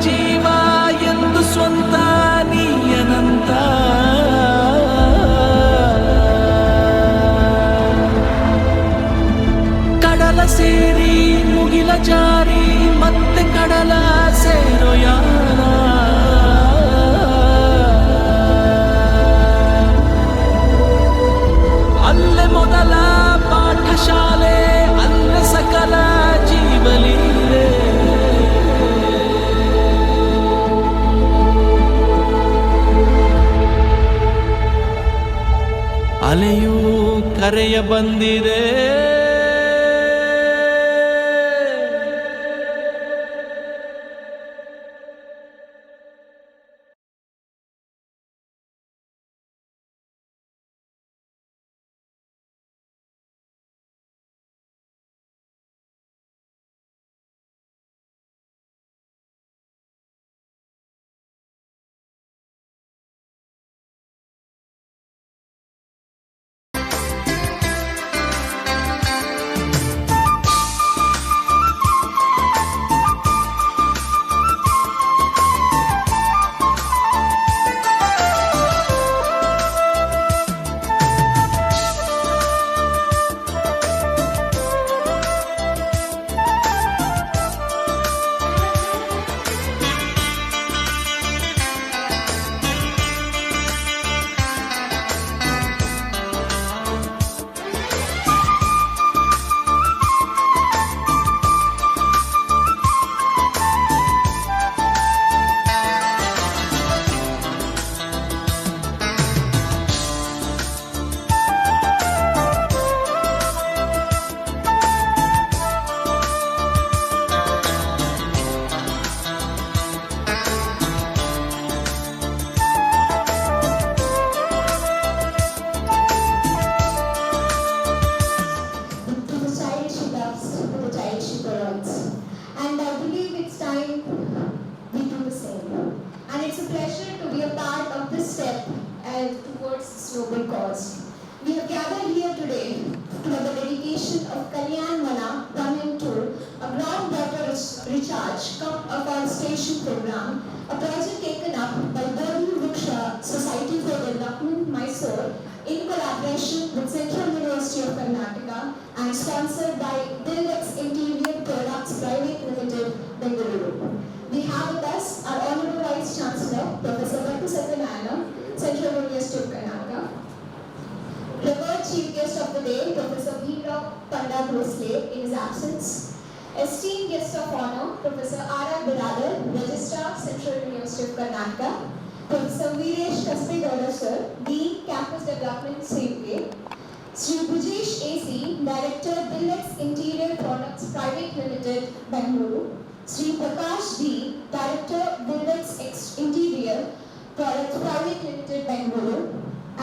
ಜೀವ ಎಂದು ಸ್ವಂತ ನೀಯನಂತ ಕಡಲ ಸೇರಿ ಮುಗಿಲ ಜಾರಿ ಮತ್ತೆ ಕಡಲ ಸೇರೋ ಯಾರ ಅಲ್ಲೇ ಮೊದಲ ಪಾಠಶಾಲೆ ಅಲ್ಲೇ ಸಕಲ ಜೀವಲೀಲೆ ಅಲೆಯೂ ಕರೆಯ ಬಂದಿದೆ Afforestation program, a project taken up by Bodhi Vruksha Society for Development, Mysore, in collaboration with Central University of Karnataka and sponsored by BuildX Interior Products Private Limited, Bengaluru. We have with us our Honorable Vice Chancellor, Professor Battu Satyanarayana, Central University of Karnataka. Revered Chief Guest of the Day, Professor Bhimrao, Panda, Bhosale, in his absence. Esteemed Guest of Honor, Professor Biradar, Registrar, Central University of Karnataka. Professor Veeresh, Kasabegoudar, Sir, Dean, Campus Development, CUK. Sri Brijesh, AC, Director, BuildX Interior Products Private Limited, Bengaluru. Sri Prakash, D, Director, BuildX Interior Products Private Limited, Bengaluru.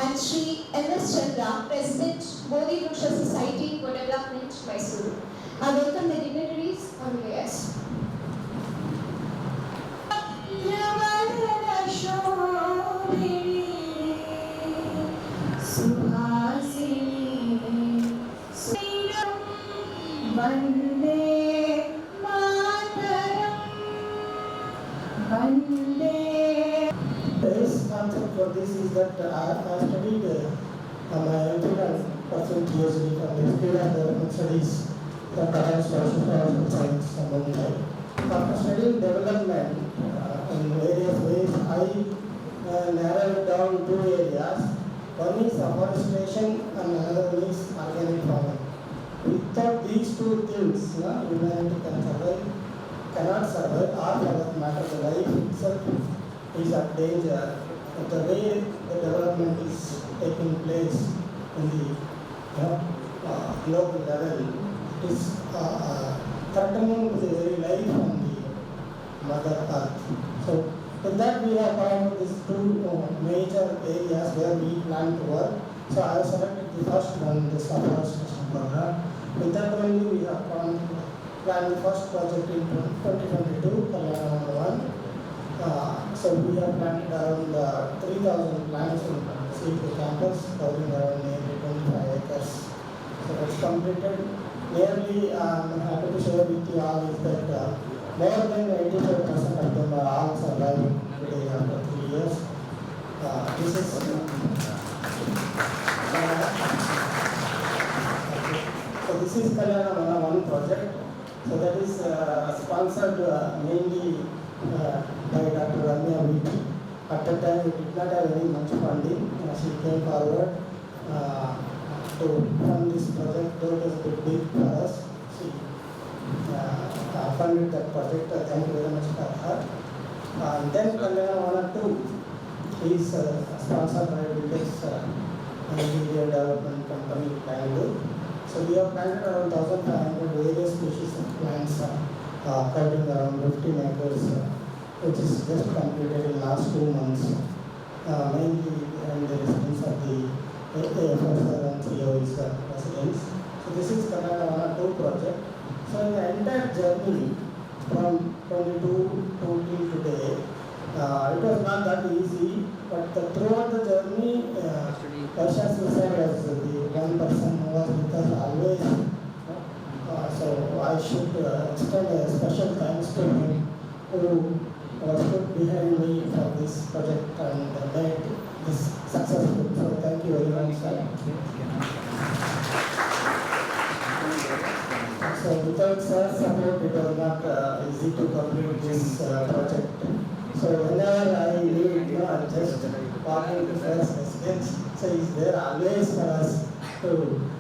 And Sri M.S. Chandra, President, Bodhi Vruksha Society for Development, Mysore. I welcome the dignitaries on the dais. This concept for this is that I studied my engineering percent PhD from the Biradar studies. The current social science fundamental. After studying development in various ways, I narrowed down two areas. One is afforestation and another one is organic farming. Without these two things, humanity cannot survive, or for that matter, the life itself is at danger. The way the development is taking place in the global level is threatening to the very life on the Mother Earth. So, with that we have found these two major areas where we plan to work. So, I have selected the first one, this Afforestation program. With that only we have planned the first project in 2022, Kalyana 1. So, we have planted around 3,000 plants in CUK campus, covering around nearly 25 acres. So, that's completed. Nearly, I'm happy to share with you all is that more than 85% of them are all surviving today after 3 years. This is so this is Kalyana Vana 1 project. So that is sponsored mainly by Dr. Ramya VT. At that time, we did not have any much funding. She came forward to fund this project, though it was a bit big for us. She funded that project. Thank you very much for her. Then Kalyana Vana 2 is sponsored by BuildX Interior Development Company, Bengaluru. So we have planted around 1,500 various species of plants covering around 15 acres, which is just completed in last 2 months, mainly in the residence of the AFSR and COE's residents. So this is Kalyana Vana 2 project. So in the entire journey from 22 to today, it was not that easy, but throughout the journey, Prakash said as the one person who was with us always. So I should extend a special thanks to him who was put behind me for this project and made this successful. So thank you very much, sir. So without sir's support, it was not easy to complete this project. So whenever I leave, I just walk into first residence. So he's there always for us to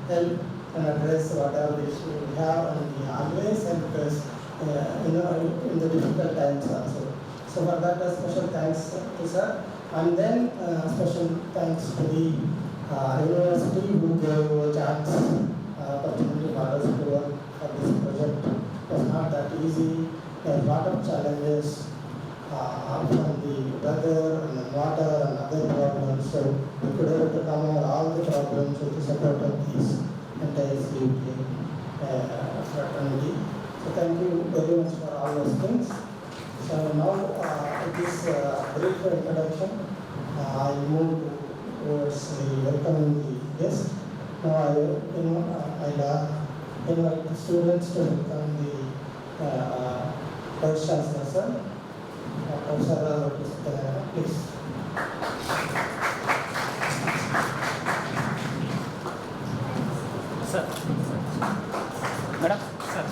help and address whatever issue we have, and he always helps us, in the difficult times also. So for that, a special thanks to sir, and then special thanks to the university who gave a chance, opportunity for us to work for this project. It was not that easy. There are a lot of challenges from the weather and the water and other problems. So we could overcome all the problems with the support of these entire CUK fraternity. So thank you very much for all those things. So now it is brief introduction. I move towards welcoming the guests. Now I invite the students to welcome the Vice Chancellor, sir. Professor, please. Sir. Madam. Sir.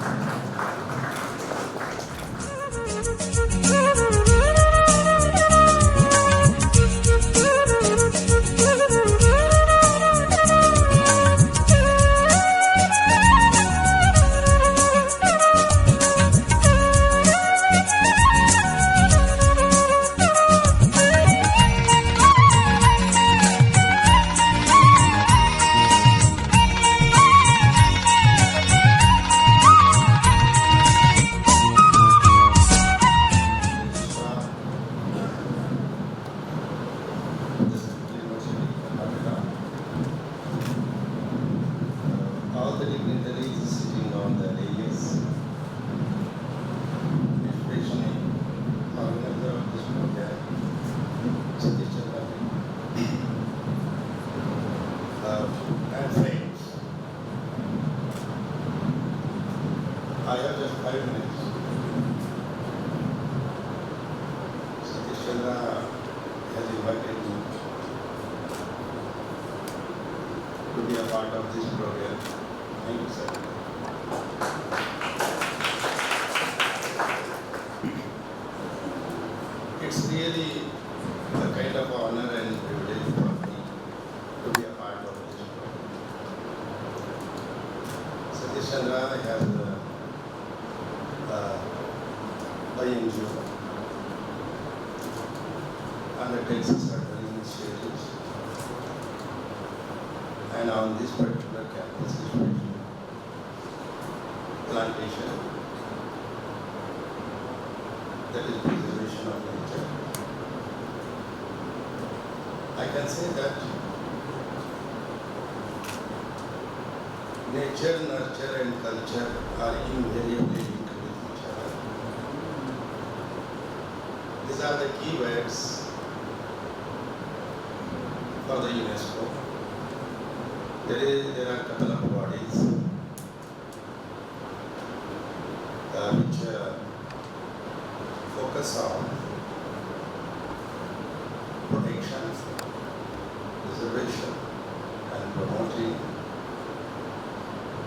I have just 5 minutes. Chandra has invited me to be a part of this program. Thank you, sir. It's really a kind of honor and privilege for me to be a part of this program. Chandra has NGO undertakes certain initiatives, and on this particular campus, especially plantation, that is preservation of nature. I can say that nature, nurture, and culture are invariably linked with each other. These are the key words for the UNESCO. There are a couple of bodies which focus on protection, preservation, and promoting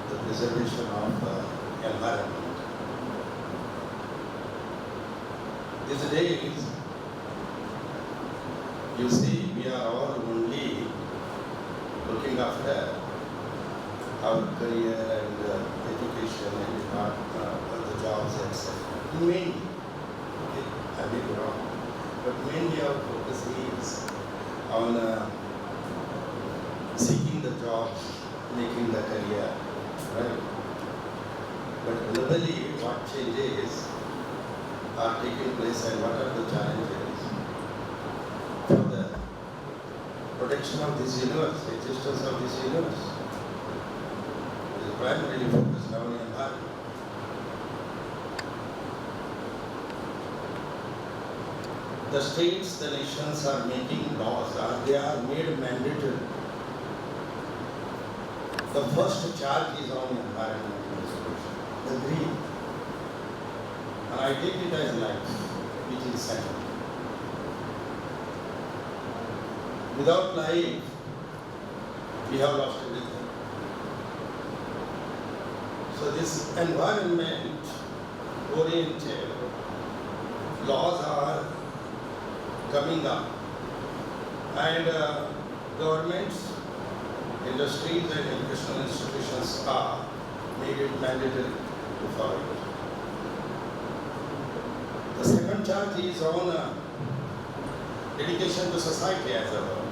the preservation of environment. These days, you see, we are all only looking after our career and education and the jobs, etc. Mainly, okay, I may be wrong, but mainly our focus is on seeking the jobs, making the career, right? But globally, what changes are taking place and what are the challenges for the protection of this universe, existence of this universe? Is primarily focused on the environment. The states, the nations are making laws, they are made mandatory. The first charge is on environmental restoration, the green. And I take it as life, which is second. Without life, we have lost everything. So this environment oriented laws are coming up, and governments, industries and educational institutions are made it mandatory to follow it. The second charge is on dedication to society as a whole.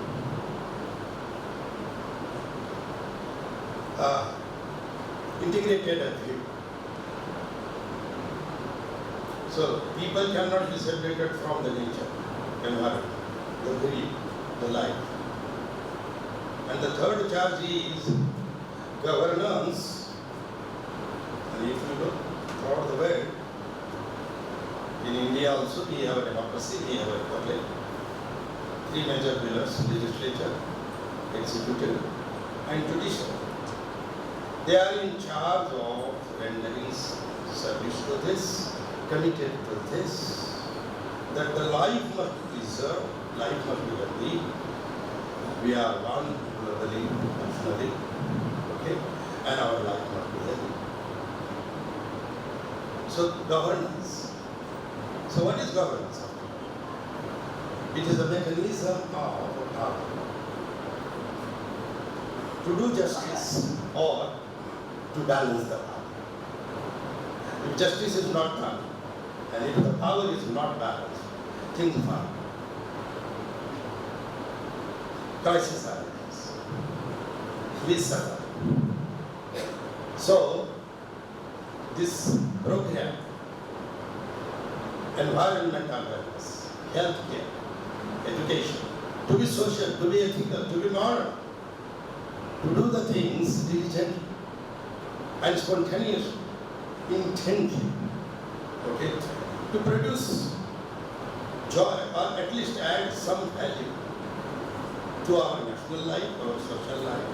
Integrated view. So people cannot be separated from the nature, environment, the green, the life. And the third charge is governance. And if you look throughout the world, in India also we have a democracy, we have a republic. Three major pillars: legislature, executive, and judicial. They are in charge of rendering service to this, committed to this, that the life must be preserved, life must be healthy. We are one globally, nationally, okay, and our life must be healthy. So governance. So what is governance? It is a mechanism of power to do justice or to balance the power. If justice is not done, and if the power is not balanced, things fall. Crisis happens. We suffer. So, this program, environmental awareness, healthcare, education, to be social, to be ethical, to be moral, to do the things diligently and spontaneously, intently, okay, to produce joy or at least add some value to our national life, our social life,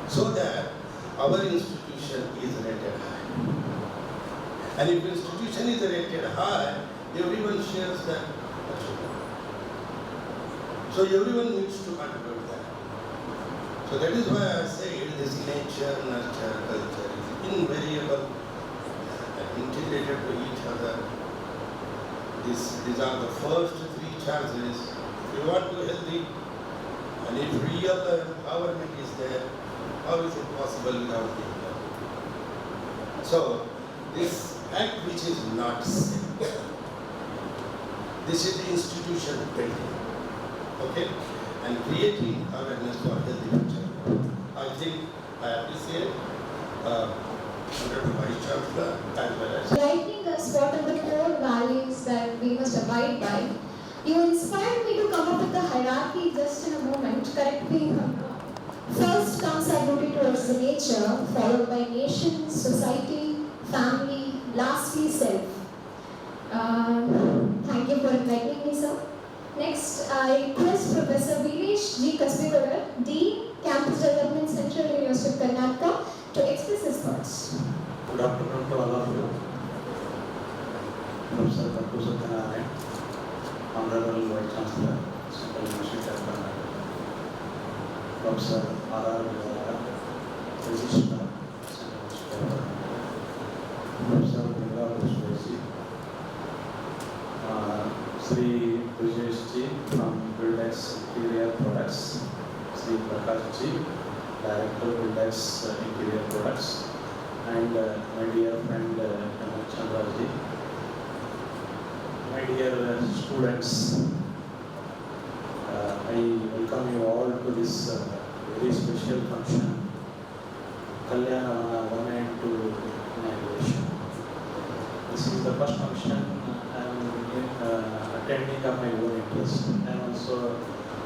so that our institution is rated high. And if institution is rated high, everyone shares that achievement. So everyone needs to contribute that. So that is why I say this nature, nurture, culture is invariable and integrated to each other. These are the first three charges. If you want to be healthy, and if real empowerment is there, how is it possible without being there? So this act which is not safe, this is the institution building, okay, and creating awareness for healthy future. I think I appreciate Honorable Vice Chancellor as well as Lightning us what are the core values that we must abide by. You inspired me to come up with the hierarchy just in a moment. Correct me if I'm wrong. First comes our duty towards the nature, followed by nation, society, family, lastly self. Thank you for enlightening me, sir. Next, I request Professor Veeresh G. Kasabegoudar, Dean, Campus Development Center, University of Karnataka, to express his thoughts. Good afternoon to all of you. Professor Battu Satyanarayana, Honorable Vice Chancellor, Central University of Karnataka, Professor Biradar, Registrar, Central University of Karnataka, Professor Bhimrao, Sri Brijesh from BuildX Interior Products, Sri Prakash Director BuildX Interior Products, and my dear friend Chandra, my dear students, I welcome you all to this very special function, Kalyana, Vana, and 2 inauguration. This is the first function I am attending of my own interest. I am also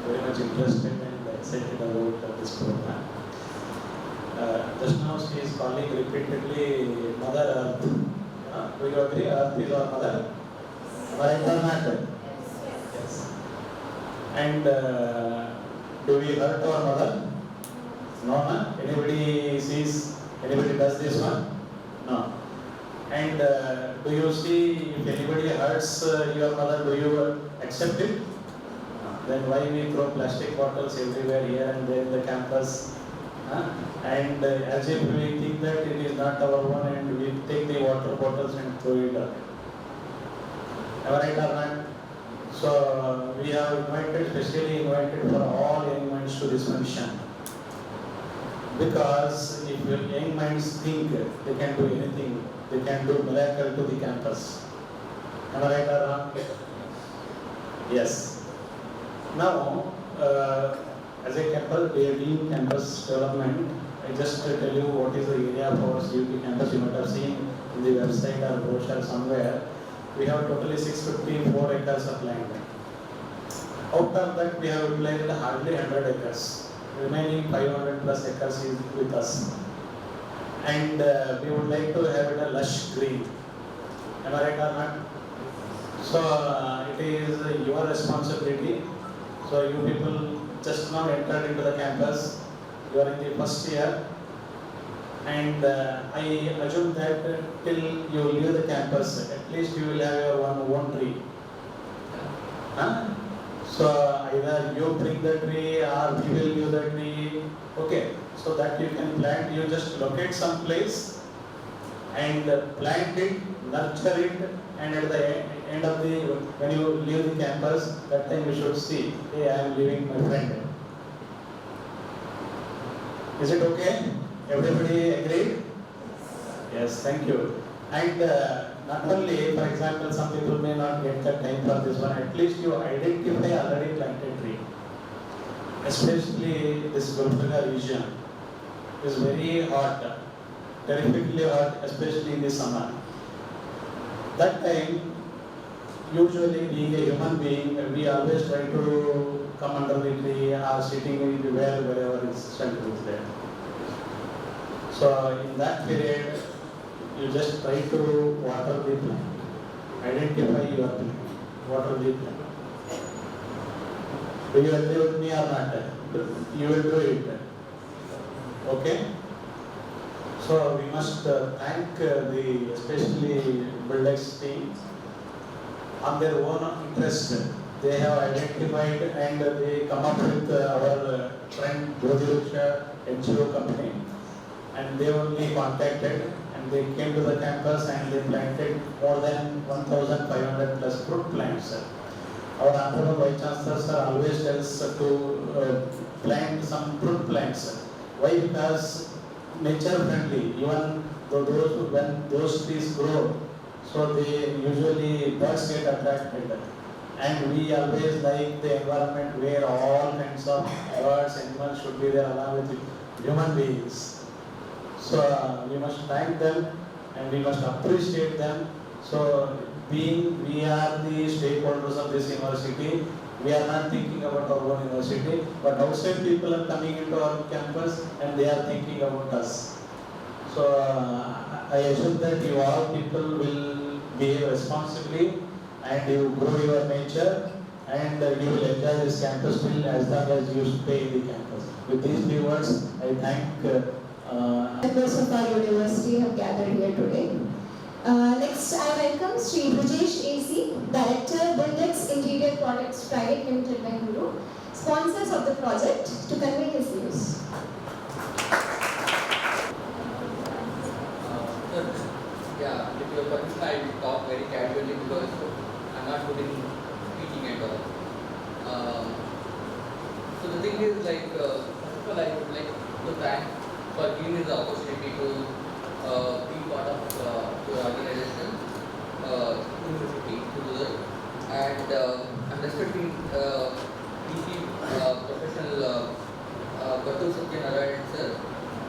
very much interested and excited about this program. Just now she is calling repeatedly Mother Earth. Do you agree? Earth is our mother? Right or not? Yes. And do we hurt our mother? No, no? Anybody sees, anybody does this one? No. And do you see if anybody hurts your mother, do you accept it? No. Then why we throw plastic bottles everywhere here and there in the campus? And as if we think that it is not our own and we take the water bottles and throw it away. Am I right or not? So we have invited, specially invited for all young minds to this function. Because if young minds think they can do anything, they can do miracle to the campus. Am I right or wrong? Yes. Now, as a campus, we are doing campus development. I just tell you what is the area of our CUK campus. You might have seen in the website or brochure somewhere. We have totally 654 acres of land. Out of that, we have utilized hardly 100 acres. Remaining 500 plus acres is with us. And we would like to have it a lush green. Am I right or not? So it is your responsibility. So you people just now entered into the campus. You are in the first year. And I assume that till you leave the campus, at least you will have your own tree. So either you bring the tree or we will give the tree. Okay, so that you can plant, you just locate some place and plant it, nurture it, and at the end of the, when you leave the campus, that time you should see, hey, I am leaving my friend. Is it okay? Everybody agreed? Yes, thank you. And not only, for example, some people may not get the time for this one, at least you identify already planted tree. Especially this Gurukula region is very hot, terrifically hot, especially in the summer. That time, usually being a human being, we always try to come under the tree or sitting in the well wherever its shelter is there. So in that period, you just try to water the plant, identify your plant, water the plant. Do you agree with me or not? You will do it. Okay? So we must thank the especially BuildX team. On their own interest, they have identified and they come up with our friend Bodhi Vruksha NGO company. And they only contacted and they came to the campus and they planted more than 1,500 plus fruit plants. Our Honorable Vice Chancellor sir always tells us to plant some fruit plants. Why? Because nature friendly. Even those when those trees grow, so they usually birds get attracted. And we always like the environment where all kinds of birds, animals should be there along with human beings. So we must thank them and we must appreciate them. So being we are the stakeholders of this university, we are not thinking about our own university, but outside people are coming into our campus and they are thinking about us. So I assume that you all people will behave responsibly and you grow your nature and you will enjoy this campus till as long as you stay in the campus. With these few words, I thank Members of our university have gathered here today. Next, I welcome Sri Brijesh AC, Director, BuildX Interior Products Private Limited, Bengaluru, sponsors of the project, to convey his views. Yeah, with your permission, I will talk very casually because I'm not good in speaking at all. So the thing is, like, first of all, I would like to thank for giving me the opportunity to be part of your organization, university, to do that. And I'm respecting DC professional Battu Satyanarayana sir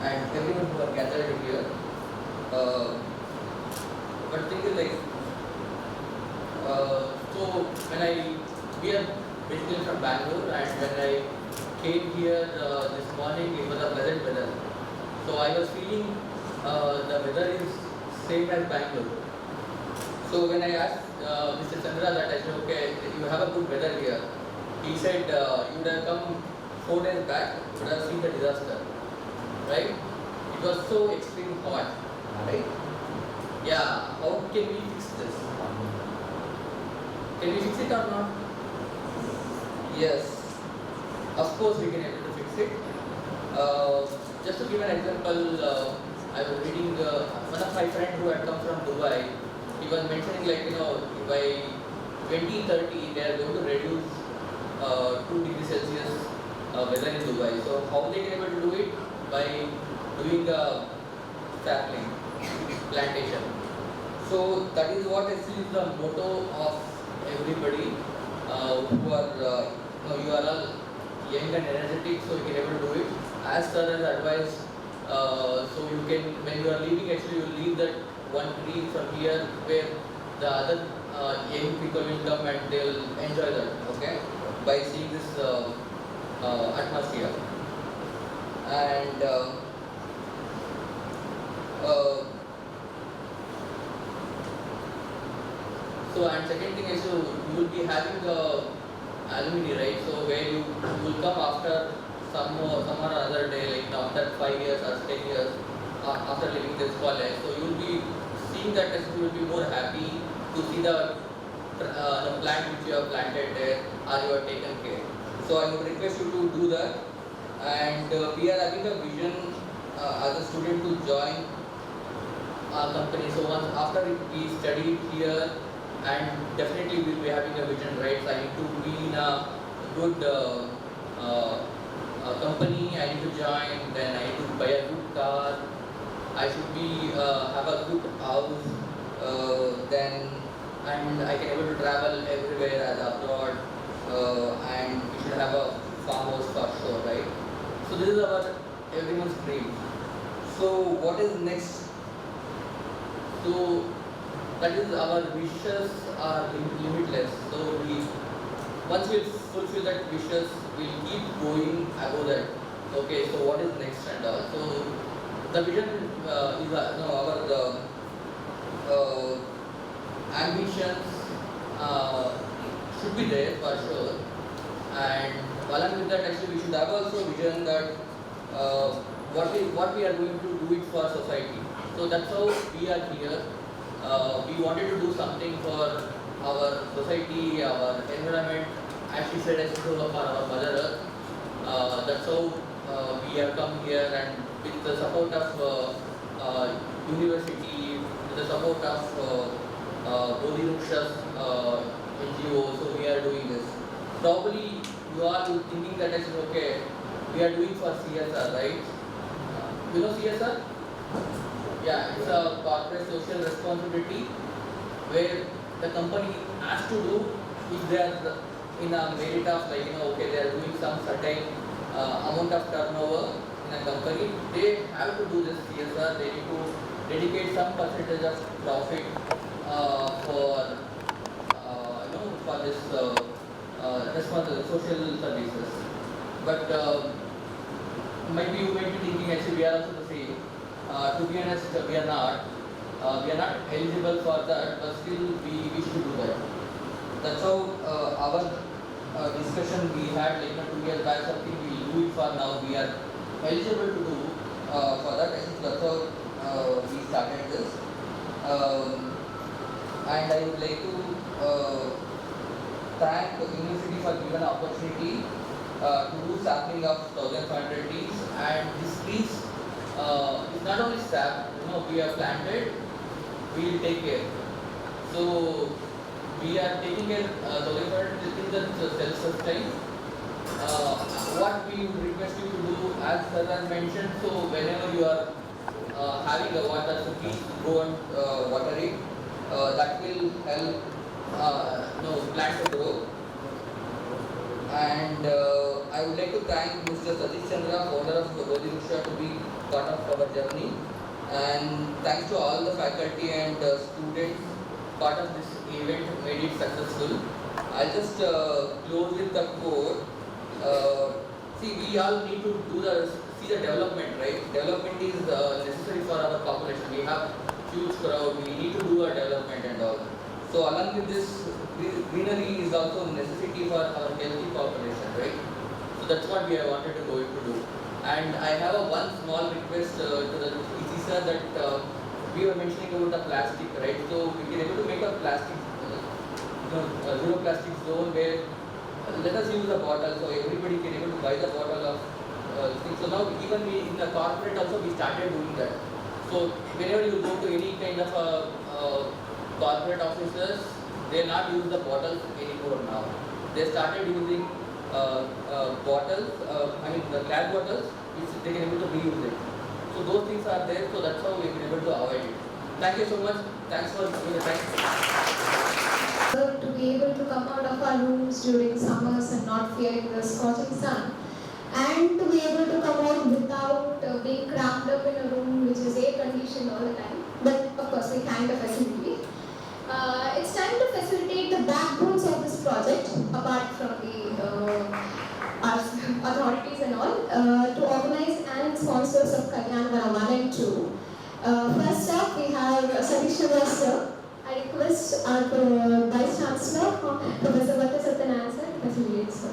and everyone who are gathered here. But thing is like, so when we are basically from Bangalore, and when I came here this morning, it was a pleasant weather. So I was feeling the weather is same as Bangalore. So when I asked Mr. Chandra that, I said, okay, you have a good weather here. He said, you would have come 4 days back, you would have seen the disaster, right? It was so extreme hot, right? Yeah, how can we fix this? Can we fix it or not? Yes, of course we can able to fix it. Just to give an example, I was reading one of my friends who had come from Dubai. He was mentioning, like, you know, by 2030 they are going to reduce 2 degrees Celsius weather in Dubai. So how they can able to do it? By doing a sapling plantation. So that is what actually is the motto of everybody who are you are all young and energetic, so you can able to do it. As sir has advised, so you can, when you are leaving, actually you leave that one tree from here where the other young people will come and they will enjoy that, okay, by seeing this atmosphere. And so, and second thing is, you will be having the alumni, right? So where you will come after some or other day, like after 5 years or 10 years after leaving this college. So you will be seeing that, you will be more happy to see the plant which you have planted there, or you have taken care. So I would request you to do that. And we are having a vision as a student to join our company. So once after we study here, and definitely we'll be having a vision, right? So I need to be in a good company, I need to join, then I need to buy a good car, I should be have a good house, then, and I can able to travel everywhere as abroad, and we should have a farmhouse for sure, right? So this is our everyone's dream. So what is next? So that is, our wishes are limitless. So once we fulfill that wishes, we'll keep going above that. Okay, so what is next and all? So the vision is our ambitions should be there for sure. And along with that, actually, we should have also vision that what we are going to do it for society. So that's how we are here. We wanted to do something for our society, our environment, as she said, for our Mother Earth. That's how we have come here, and with the support of university, with the support of Bodhi Vruksha's NGO, so we are doing this. Probably you are thinking that is okay, we are doing for CSR, right? You know CSR? Yeah, it's a corporate social responsibility where the company has to do if they are in a merit of, like, okay, they are doing some certain amount of turnover in a company, they have to do this CSR. They need to dedicate some percentage of profit for for this responsible social services. But maybe you might be thinking, actually we are also the same. To be honest, we are not eligible for that, but still we wish to do that. That's how our discussion we had, like 2 years back, something we do it for now. We are eligible to do for that. I think that's how we started this. And I would like to thank the university for giving an opportunity to do sampling of 1,500 trees. And these trees is not only sap, we have planted, we will take care. So we are taking care 1,500 trees that self-sustain. What we would request you to do, as sir has mentioned, so whenever you are having a water, so please go and water it. That will help plant to grow. And I would like to thank Mr. Chandra, founder of Bodhi Vruksha, to be part of our journey. And thanks to all the faculty and students part of this event made it successful. I'll just close with the quote. See, we all need to see the development, right? Development is necessary for our population. We have huge crowd. We need to do our development and all. So along with this, greenery is also a necessity for our healthy population, right? So that's what we have wanted to go to do. And I have one small request to the EC sir that we were mentioning about the plastic, right? So we can able to make a plastic, zero plastic zone where let us use the bottle, so everybody can able to buy the bottle of things. So now even we in the corporate also we started doing that. So whenever you go to any kind of corporate offices, they not use the bottles anymore now. They started using bottles, the glass bottles, which they can able to reuse it. So those things are there, so that's how we can able to avoid it. Thank you so much. Thanks for giving the time. To be able to come out of our rooms during summers and not fearing the scorching sun, and to be able to come out without being cramped up in a room which is air conditioned all the time. But of course, we thank the facility. It's time to facilitate the backbones of this project, apart from the our authorities and all, to organize and sponsors of Kalyana Vana 1 and 2. First up, we have Satyanarayana sir. I request our Vice Chancellor, Professor Satyanarayana sir, to facilitate sir.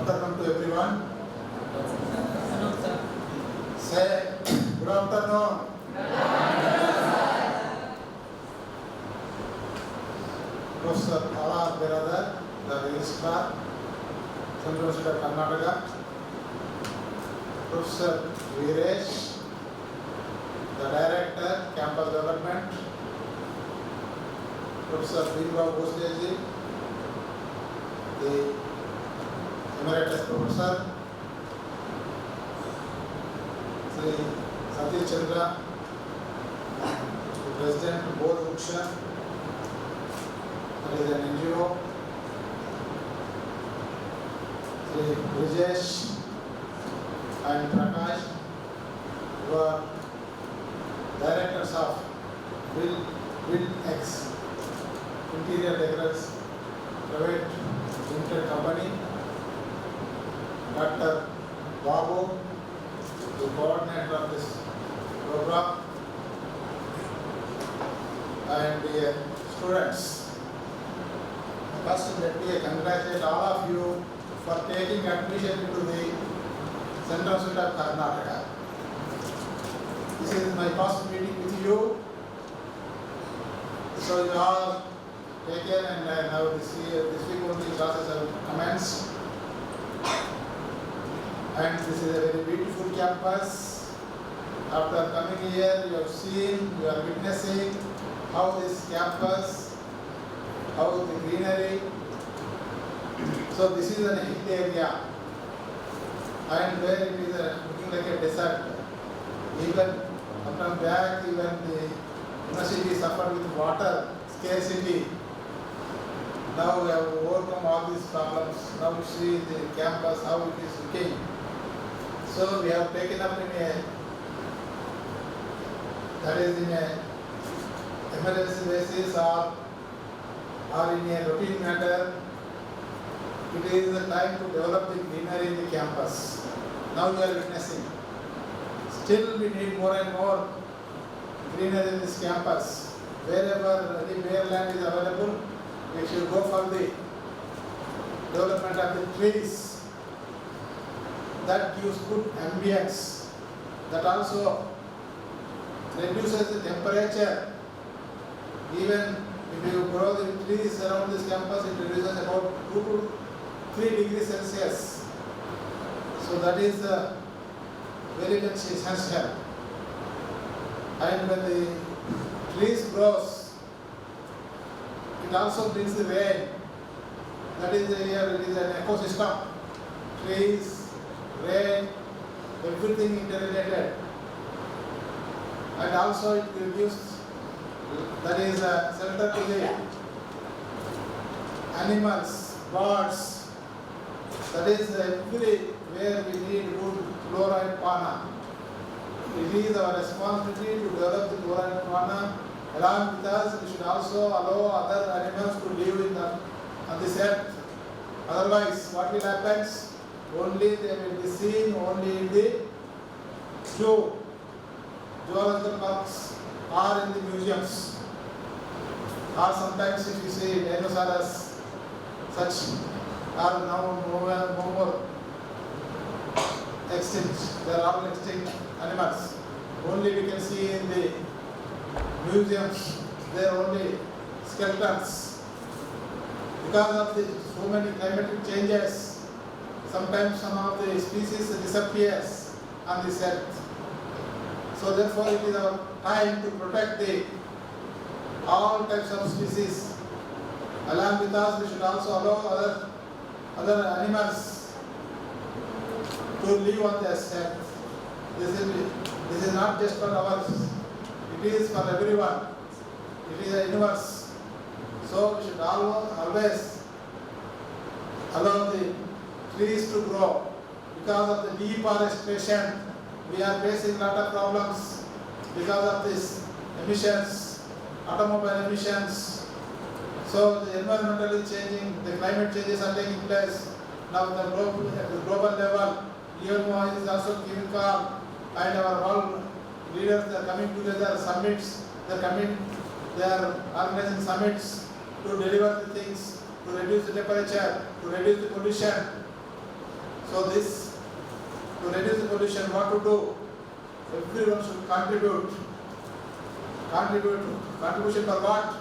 Welcome to everyone. Say good afternoon. Professor Biradar, the Registrar, Central University of Karnataka. Professor Veeresh, the Director, Campus Development. Professor Bhimrao, Bhosale, the Emeritus Professor, Sri Satyanarayana, the President of Bodhi Vruksha, that is an NGO, Sri Brijesh and Prakash, who are Directors of BuildX, Interior Decorers Private Limited Company, Dr. Babu, the coordinator of this program, and the students. First, let me congratulate all of you for taking admission into the Central University of Karnataka. This is my first meeting with you. So you all take care, and now this week only classes have commenced. And this is a very beautiful campus. After coming here, you have seen, you are witnessing how this campus, how the greenery, So this is an hill area, and where it is looking like a desert. Even from back, even the university suffered with water scarcity. Now we have overcome all these problems. Now you see the campus, how it is looking. So we have taken up in a, that is in a emergency basis or in a routine matter. It is the time to develop the greenery in the campus. Now we are witnessing. Still we need more and more greenery in this campus. Wherever any bare land is available, we should go for the development of the trees. That gives good ambience. That also reduces the temperature. Even if you grow the trees around this campus, it reduces about 2 to 3 degrees Celsius. So that is very much essential. And when the trees grows, it also brings the rain. That is here, it is an ecosystem. Trees, rain, everything interrelated. And also it will give, that is shelter to the animals, birds. That is everywhere we need good flora and fauna. It is our responsibility to develop the flora and fauna. Along with us, we should also allow other animals to live in on this earth. Otherwise, what will happen? Only they will be seen only in the zoological parks or in the museums. Or sometimes if you see dinosaurs, such are now no more extinct. They are all extinct animals. Only we can see in the museums, they are only skeletons. Because of the so many climatic changes, sometimes some of the species disappears on this earth. So therefore it is our time to protect all types of species. Along with us, we should also allow other animals to live on this earth. This is not just for ours. It is for everyone. It is a universe. So we should always allow the trees to grow. Because of the deforestation, we are facing a lot of problems because of this emissions, automobile emissions. So the environmental is changing, the climate changes are taking place. Now at the global level, UNO is also giving call, and our all leaders are coming together, summits, they are organizing summits to deliver the things, to reduce the temperature, to reduce the pollution. So this, to reduce the pollution, what to do? Everyone should contribute. Contribution for what?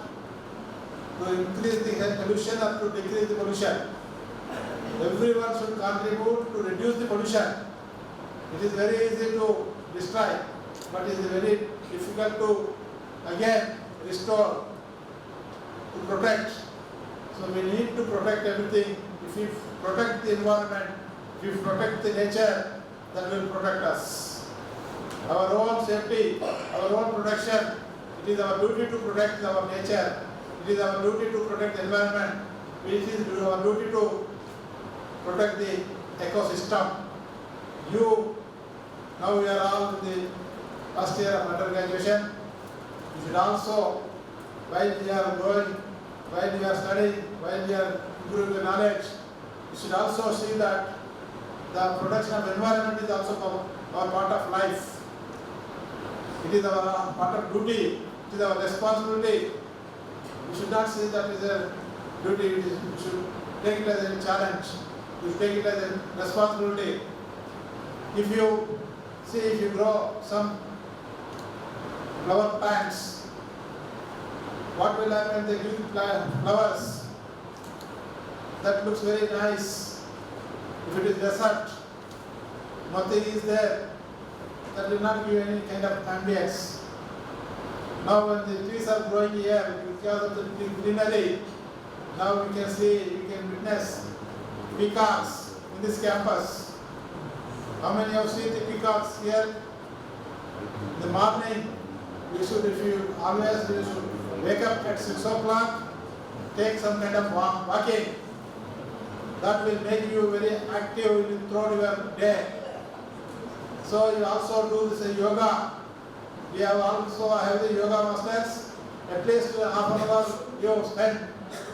To increase the pollution or to decrease the pollution. Everyone should contribute to reduce the pollution. It is very easy to destroy, but it is very difficult to again restore, to protect. So we need to protect everything. If we protect the environment, if we protect the nature, that will protect us. Our own safety, our own protection, it is our duty to protect our nature. It is our duty to protect the environment. It is our duty to protect the ecosystem. Now we are all in the first year of undergraduation. You should also, while we are growing, while we are studying, while we are improving the knowledge, you should also see that the protection of environment is also our part of life. It is our part of duty. It is our responsibility. We should not see that as a duty. We should take it as a challenge. We should take it as a responsibility. If you grow some flower plants, what will happen when they give flowers? That looks very nice. If it is desert, nothing is there, that will not give any kind of ambience. Now when the trees are growing here, because of the greenery, now we can see, we can witness peacocks in this campus. How many have seen the peacocks here? In the morning, you should wake up at 6 o'clock, take some kind of walking. That will make you very active throughout your day. So you also do this yoga. We have the yoga masters. At least half an hour you have spent.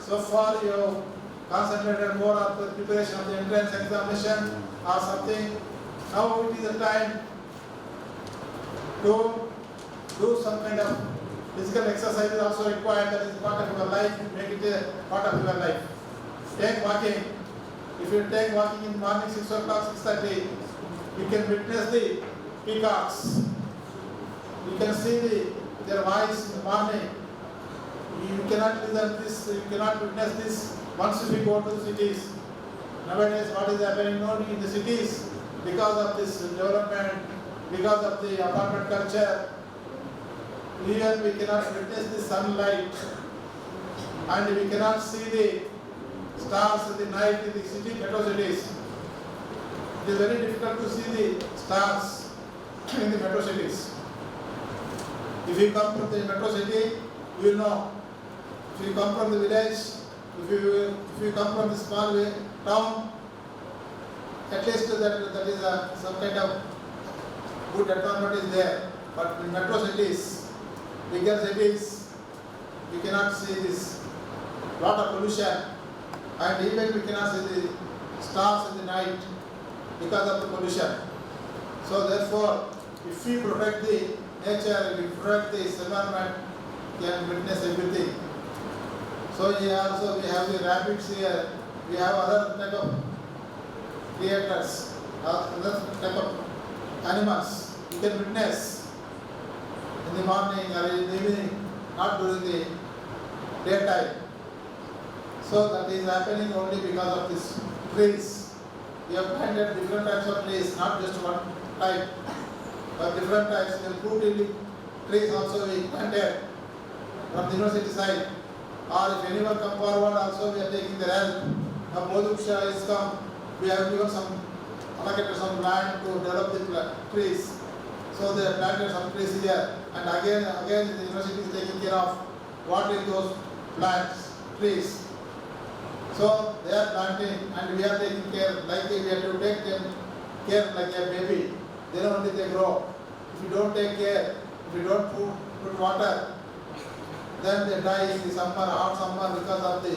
So far you have concentrated more on the preparation of the entrance examination or something. Now it is the time to do some kind of physical exercise is also required. That is part of your life. Make it a part of your life. Take walking. If you take walking in the morning 6 o'clock, 6:30, you can witness the peacocks. You can see their voice in the morning. You cannot listen this, you cannot witness this once you go to the cities. Nowadays, what is happening now in the cities? Because of this development, because of the apartment culture, even we cannot witness the sunlight and we cannot see the stars in the night in the city, metro cities. It is very difficult to see the stars in the metro cities. If you come from the metro city, you will know. If you come from the village, if you come from the small town, at least that is some kind of good environment is there. But in metro cities, bigger cities, we cannot see this lot of pollution, and even we cannot see the stars in the night because of the pollution. So therefore, if we protect the nature, if we protect this environment, we can witness everything. So here also we have the rabbits here, we have other type of creators, other type of animals you can witness in the morning or in the evening, not during the daytime. So that is happening only because of these trees. We have planted different types of trees, not just one type, but different types. The fruit trees also we planted from the university side. Or if anyone come forward, also we are taking their help. Now Bodhi Vruksha is come, we have given allocated some land to develop the trees. So they have planted some trees here, and again the university is taking care of watering those plants, trees. So they are planting and we are taking care, like we have to take them care like a baby. Then only they grow. If you don't take care, if you don't put water, then they die in the summer, hot summer because of the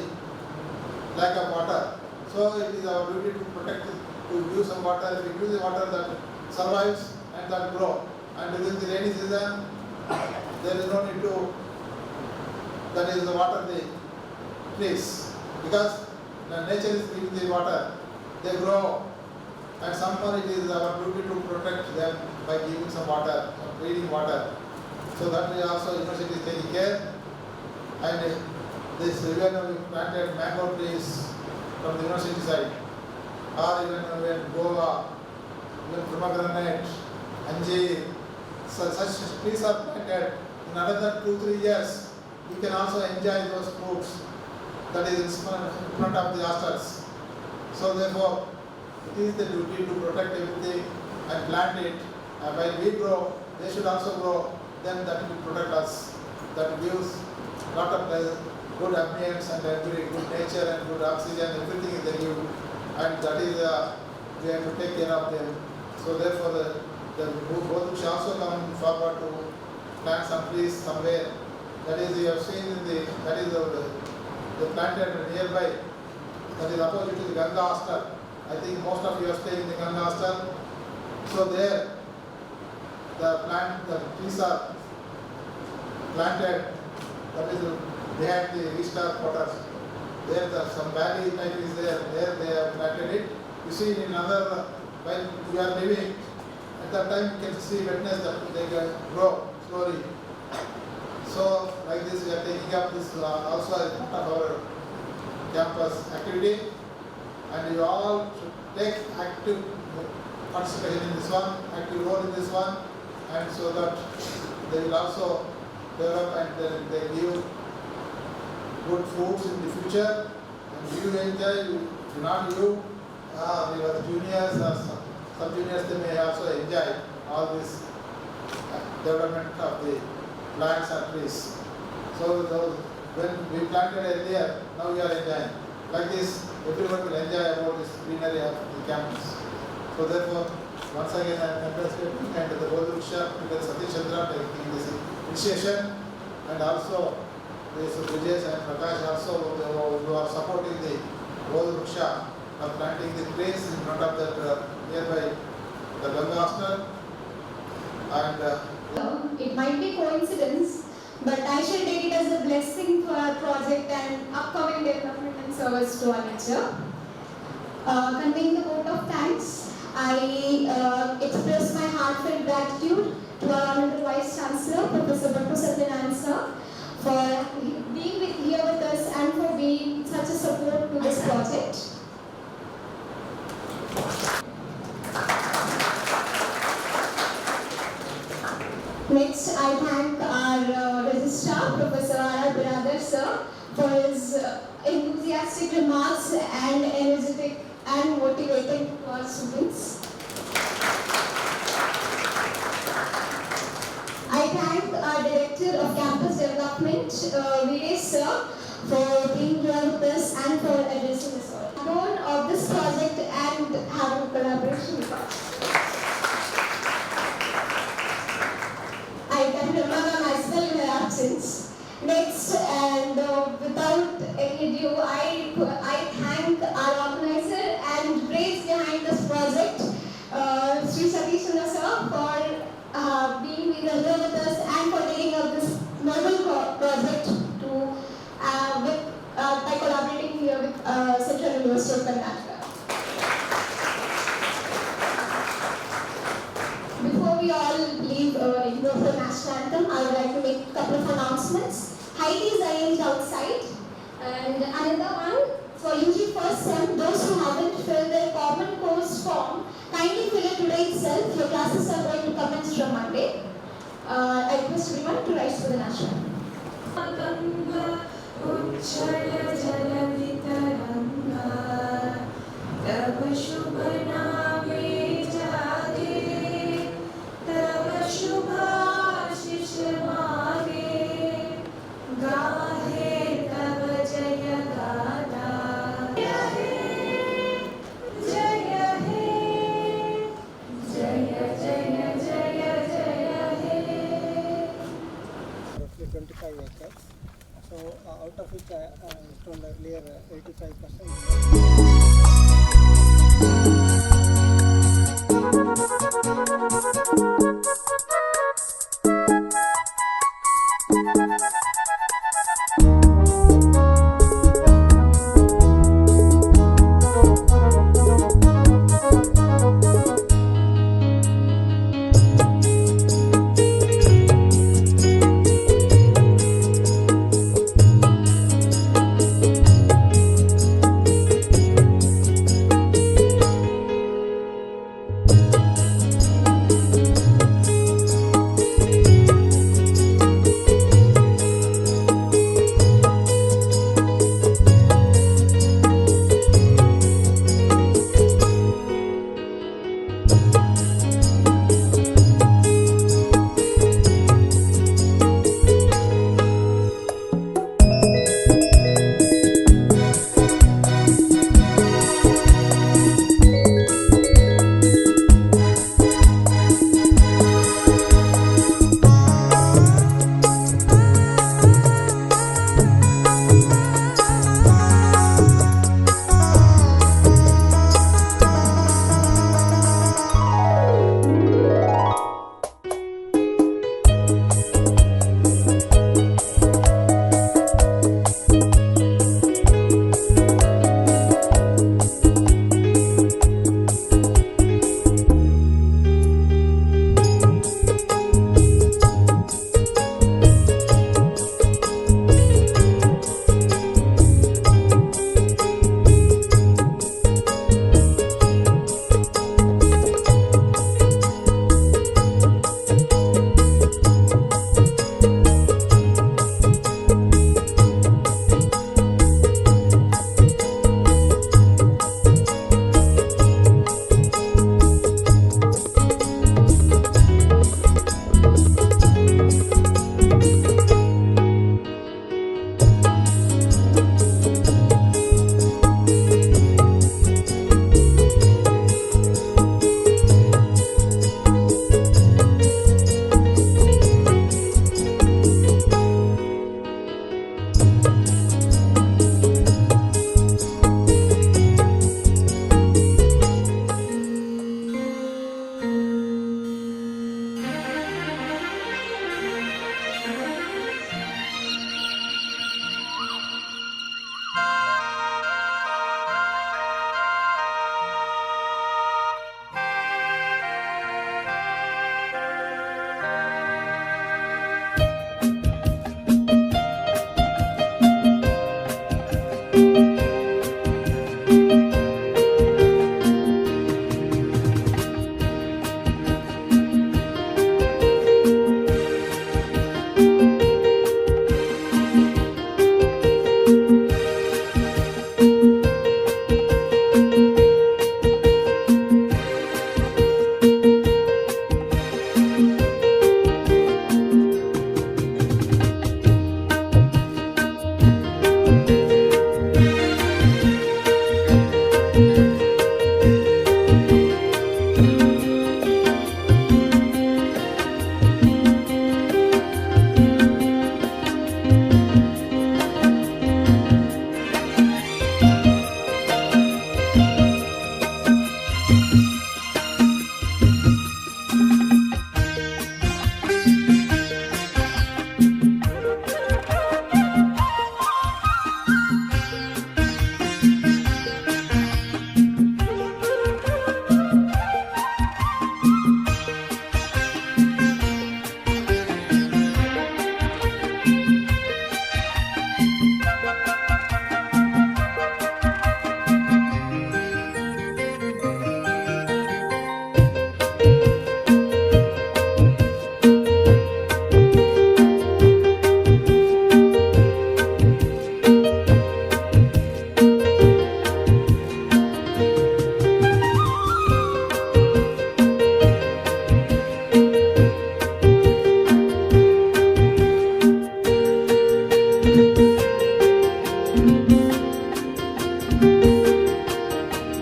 lack of water. So it is our duty to protect it, to give some water. If we give the water, that survives and that grow. And during the rainy season, there is no need to, that is the water the trees. Because the nature is giving the water, they grow. And summer it is our duty to protect them by giving some water, some breathing water. So that we also university is taking care. And this even we planted mango trees from the university side, or even when guava, even pomegranate, anjeer, such trees are planted. In another 2-3 years, you can also enjoy those fruits that is in front of the hostels. So therefore, it is the duty to protect everything and plant it. And while we grow, they should also grow. Then that will protect us. That gives lot of good ambience and very good nature and good oxygen, everything they give, and that is we have to take care of them. So therefore the both should also come forward to plant some trees somewhere. That is you have seen in that is the planted nearby, that is opposite to the Ganga hostel. I think most of you are staying in the Ganga hostel. So there the trees are planted. That is behind the Registrar quarters. There some valley type is there. There they have planted it. You see in another, while you are living, at that time you can see, witness that they can grow slowly. So like this we are taking up this also as part of our campus activity, and you all should take active participation in this one, active role in this one, and so that they will also develop and then they give good fruits in the future, and you enjoy, not you, we were juniors or some juniors, they may also enjoy all this development of the plants and trees. So when we planted earlier, now we are enjoying. Like this, everyone will enjoy about this greenery of the campus. So therefore, once again I am congratulating and the Bodhi Vruksha with Chandra taking this initiation, and also this Brijesh and Prakash also who are supporting the Bodhi Vruksha of planting the trees in front of that nearby the Ganga hostel. And it might be coincidence, but I shall take it as a blessing for our project and upcoming development and service to our nature. Conveying the vote of thanks, I express my heartfelt gratitude to our Honorable Vice Chancellor, Professor Battu Satyanarayana sir, for being here with us and for being such a support to this project. Next, I thank our Registrar, Professor Biradar sir, for his enthusiastic remarks and energetic and motivating to our students. I thank our Director of Campus Development, Veeresh sir, for being here with us and for addressing us all. Known of this project and having collaboration with us. I can remember myself in her absence. Next, and without any ado, I thank our organizer and brains behind this project, Sri Satyanarayana sir, for being here with us and for taking up this novel project by collaborating here with Central University of Karnataka. Before we all leave for the national anthem, I would like to make a couple of announcements. Height is arranged outside, and another one for UG first sem, those who haven't filled their common course form, kindly fill it today itself. Your classes are going to commence from Monday. I request everyone to rise to the national roughly 25 acres. So out of which I told earlier 85%.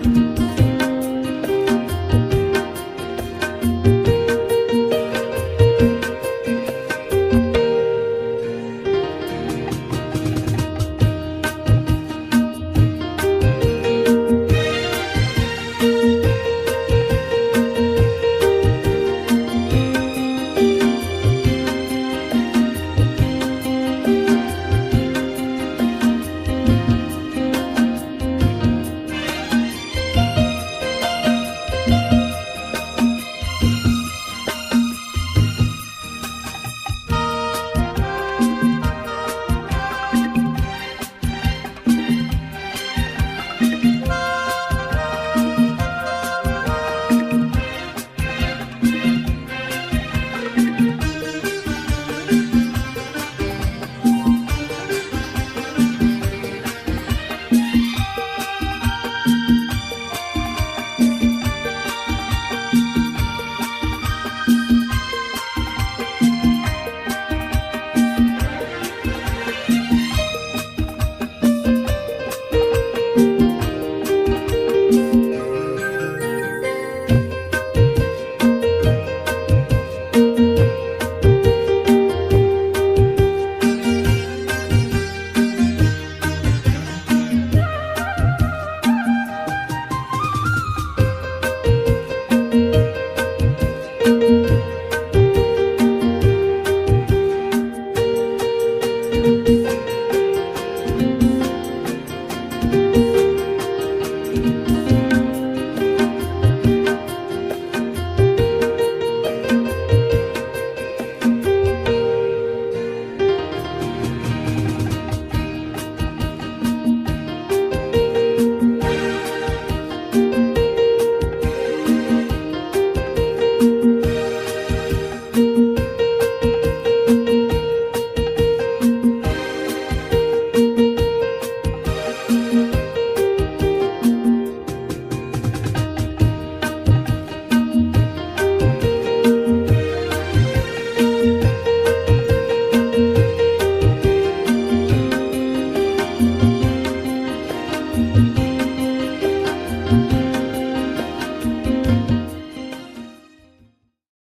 Thank you.